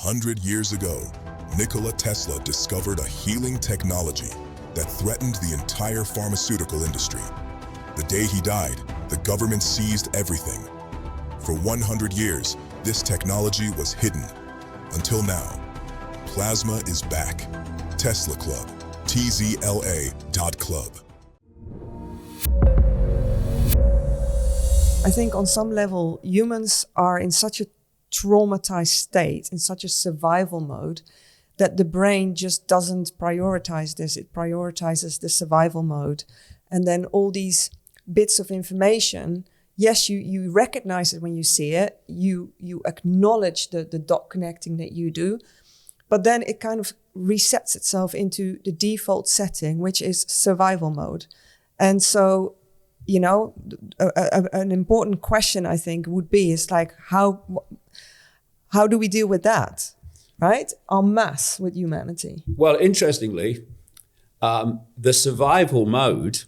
100 years ago, Nikola Tesla discovered a healing technology that threatened the entire pharmaceutical industry. The day he died, the government seized everything. For 100 years, this technology was hidden. Until now, plasma is back. Tesla Club, tzla.club. I think on some level, humans are in such a traumatized state, in such a survival mode, that the brain just doesn't prioritize this. It prioritizes the survival mode. And then all these bits of information, yes, you recognize it when you see it. You acknowledge the dot connecting that you do. But then it kind of resets itself into the default setting, which is survival mode. And so, you know, an important question, I think, would be, is like, how do we deal with that, right? En masse with humanity. Well, interestingly, the survival mode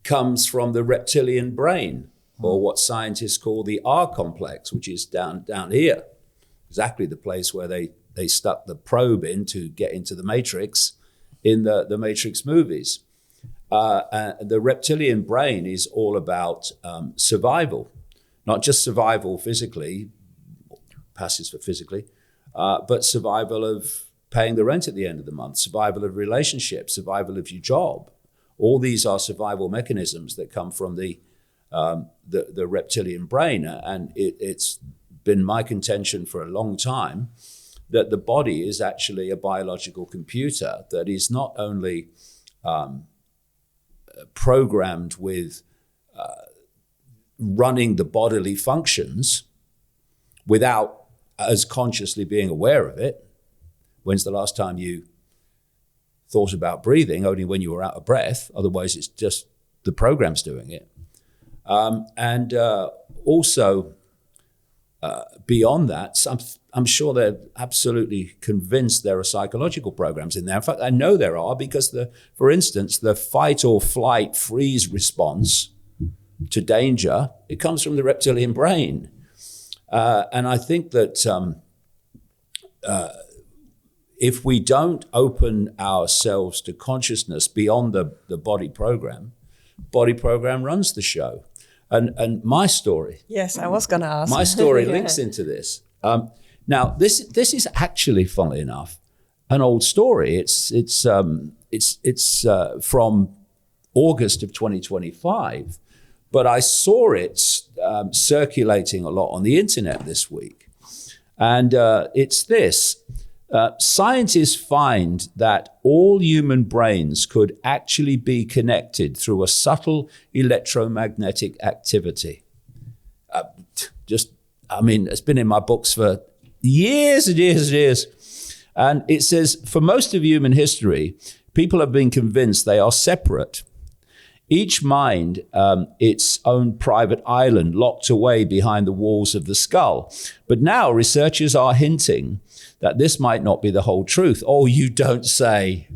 comes from the reptilian brain, or what scientists call the R complex, which is down here, exactly the place where they stuck the probe in to get into the Matrix in the Matrix movies. The reptilian brain is all about survival, not just survival physically, passes for physically, but survival of paying the rent at the end of the month, survival of relationships, survival of your job. All these are survival mechanisms that come from the reptilian brain. And it's been my contention for a long time that the body is actually a biological computer that is not only programmed with running the bodily functions without as consciously being aware of it. When's the last time you thought about breathing? Only when you were out of breath. Otherwise, it's just the program's doing it. And also, beyond that, I'm sure they're absolutely convinced there are psychological programs in there. In fact, I know there are because, for instance, the fight or flight freeze response to danger, it comes from the reptilian brain. And I think that if we don't open ourselves to consciousness beyond the body program runs the show. And my story. Yes, I was going to ask. My story links into this. Now, this is actually, funnily enough, an old story. It's from August of 2025, but I saw it circulating a lot on the internet this week. And it's this. Scientists find that all human brains could actually be connected through a subtle electromagnetic activity. It's been in my books for years and years and years. And it says, for most of human history, people have been convinced they are separate. Each mind, its own private island locked away behind the walls of the skull. But now researchers are hinting that this might not be the whole truth. Oh, you don't say.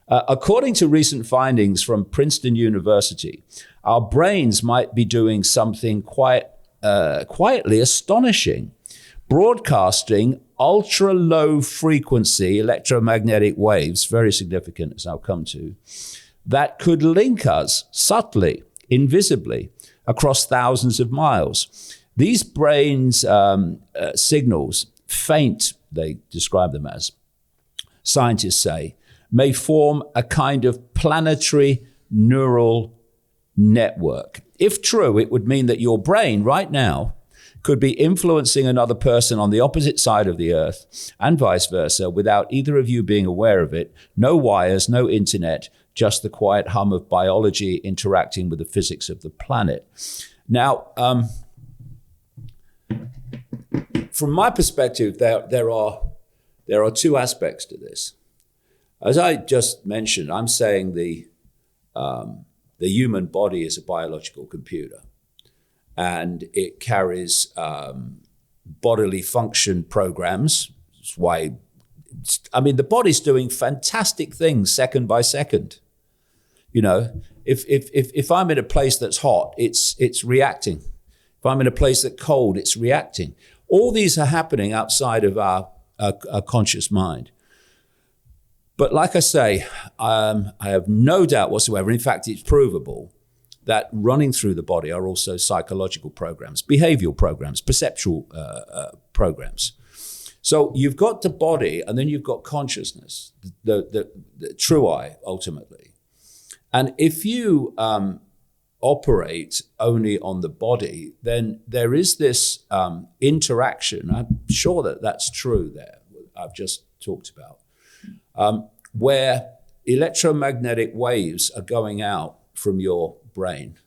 According to recent findings from Princeton University, our brains might be doing something quietly astonishing, broadcasting ultra-low frequency electromagnetic waves, very significant as I'll come to, that could link us subtly, invisibly, across thousands of miles. These brains' signals, faint, they describe them as, scientists say, may form a kind of planetary neural network. If true, it would mean that your brain right now could be influencing another person on the opposite side of the earth and vice versa without either of you being aware of it. No wires, no internet, just the quiet hum of biology interacting with the physics of the planet. Now, from my perspective, there are two aspects to this. As I just mentioned, I'm saying the human body is a biological computer, and it carries bodily function programs. That's why, the body's doing fantastic things second by second. You know, if I'm in a place that's hot, it's reacting. If I'm in a place that's cold, it's reacting. All these are happening outside of our conscious mind. But like I say, I have no doubt whatsoever, in fact, it's provable, that running through the body are also psychological programs, behavioral programs, perceptual programs. So you've got the body, and then you've got consciousness, the true I, ultimately. And if you operate only on the body, then there is this interaction. I'm sure that that's true there, I've just talked about, where electromagnetic waves are going out from your brain,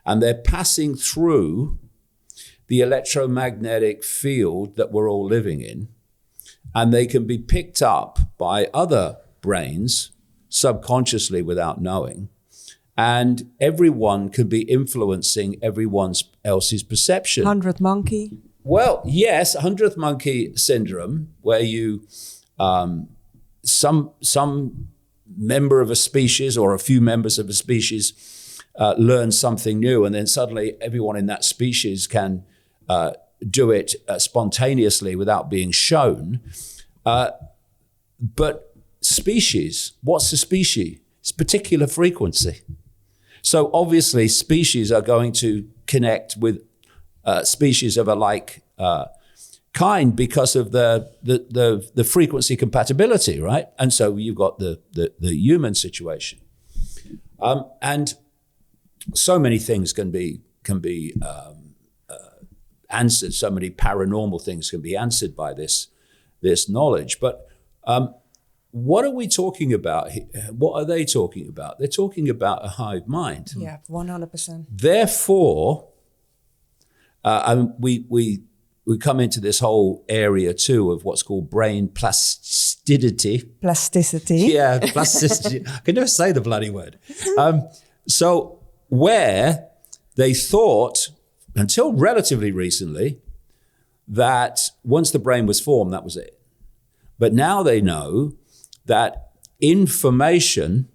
and they're passing through the electromagnetic field that we're all living in, and they can be picked up by other brains subconsciously without knowing, and everyone can be influencing everyone else's perception. 100th monkey? Well, yes, 100th monkey syndrome, where you, some member of a species or a few members of a species learn something new, and then suddenly everyone in that species can do it spontaneously without being shown. But species, what's a species? It's particular frequency. So obviously species are going to connect with species of a like kind because of the frequency compatibility, right? And so you've got the human situation. And so many things can be answered. So many paranormal things can be answered by this knowledge. But what are we talking about here? What are they talking about? They're talking about a hive mind. Yeah, 100%. Therefore, we come into this whole area too of what's called brain plasticity. Plasticity. Yeah, plasticity. I can never say the bloody word. So where they thought, until relatively recently, that once the brain was formed, that was it. But now they know that information,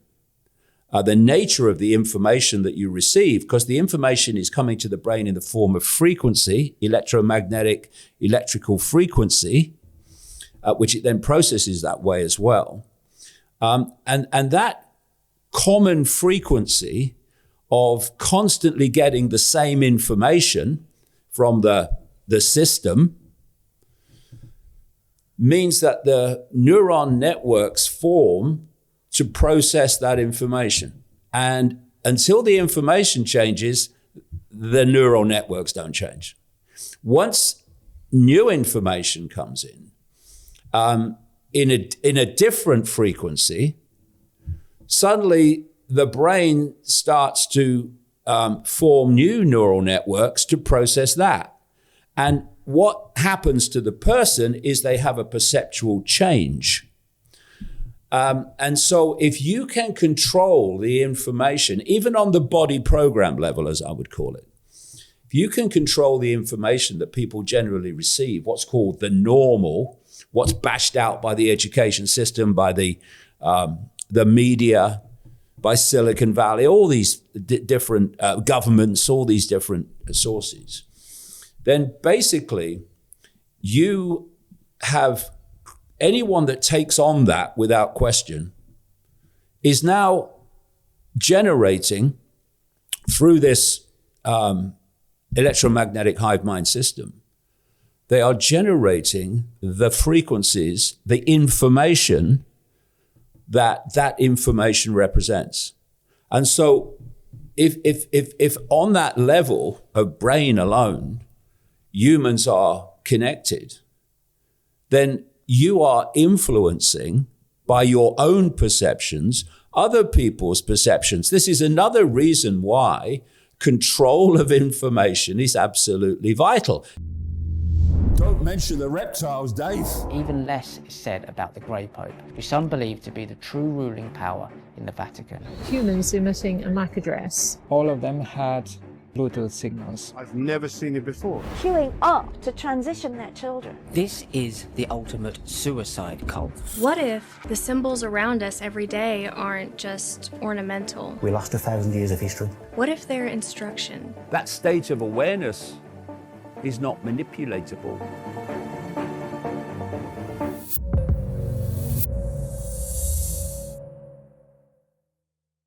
the nature of the information that you receive, because the information is coming to the brain in the form of frequency, electromagnetic, electrical frequency, which it then processes that way as well. And that common frequency of constantly getting the same information from the system means that the neuron networks form to process that information. And until the information changes, the neural networks don't change. Once new information comes in a different frequency, suddenly the brain starts to form new neural networks to process that. And what happens to the person is they have a perceptual change. And so if you can control the information, even on the body program level, as I would call it, if you can control the information that people generally receive, what's called the normal, what's bashed out by the education system, by the media, by Silicon Valley, all these different governments, all these different sources, then basically you have anyone that takes on that without question is now generating through this electromagnetic hive mind system. They are generating the frequencies, the information that information represents. And so if on that level of brain alone, humans are connected, then you are influencing by your own perceptions, other people's perceptions. This is another reason why control of information is absolutely vital. Don't mention the reptiles, Dave. Even less is said about the Grey Pope, who some believe to be the true ruling power in the Vatican. Humans emitting a MAC address. All of them had Bluetooth signals. I've never seen it before. Queuing up to transition their children. This is the ultimate suicide cult. What if the symbols around us every day aren't just ornamental? We lost 1,000 years of history. What if they're instruction? That state of awareness is not manipulatable.